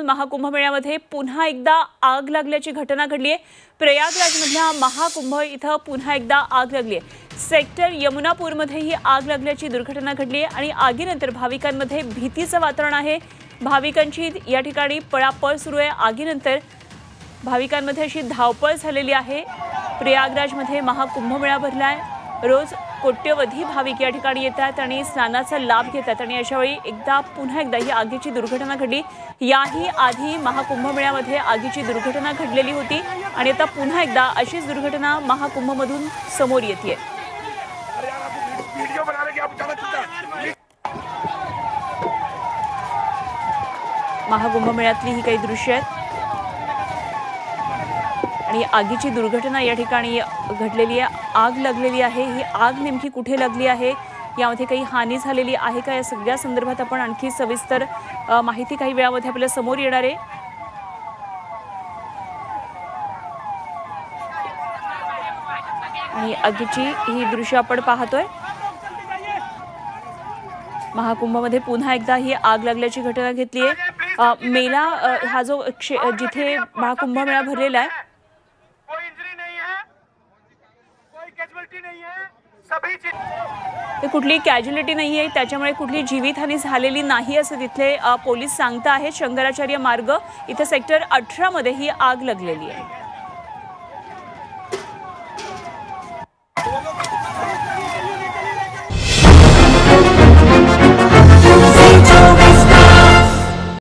महाकुंभमेळ्यामध्ये पुन्हा एकदा आग लागल्याची घटना घडली आहे। प्रयागराजमधल्या महाकुंभ इथं पुन्हा एकदा आग लागली आहे। सेक्टर यमुनापूरमध्ये ही आग लागल्याची दुर्घटना घडली आहे आणि आगीनंतर भाविकांमध्ये भीतीचं वातावरण आहे। भाविकांची या ठिकाणी पळापळ सुरू आहे। आगीनंतर भाविकांमध्ये अशी धावपळ झालेली आहे। प्रयागराजमध्ये महाकुंभमेळा भरलाय। रोज कोट्यवधी भाविक या ठिकाणी येतात आणि स्नानाचा लाभ घेतात आणि अशावेळी पुन्हा एकदा ही आगीची दुर्घटना घडली। याही आधी महाकुंभमेळ्यामध्ये आगीची दुर्घटना घडलेली होती आणि आता पुन्हा एकदा अशीच दुर्घटना महाकुंभमधून समोर येते। महाकुंभमेळ्यातली ही काही दृश्य आहेत आणि आगीची दुर्घटना या ठिकाणी घडलेली आहे। आग लागलेली आहे। ही आग नेमकी कुठे लागली आहे, यामध्ये काही हानी झालेली आहे का, या सगळ्या संदर्भात आपण आणखी सविस्तर माहिती काही वेळामध्ये आपल्या समोर येणार आहे। आणि आगीची ही दृश्य आपण पाहतोय। महाकुंभमध्ये पुन्हा एकदा ही आग लागल्याची घटना घेतली आहे। मेला हा जो जिथे महाकुंभमेळा भरलेला आहे, कुठली कॅज्युअलिटी नाही आहे, त्याच्यामुळे कुठली जीवितहानी झालेली नाही असं तिथले पोलीस सांगता आहेत। शंकराचार्य मार्ग इथे सेक्टर 18 मध्ये ही आग लागलेली आहे।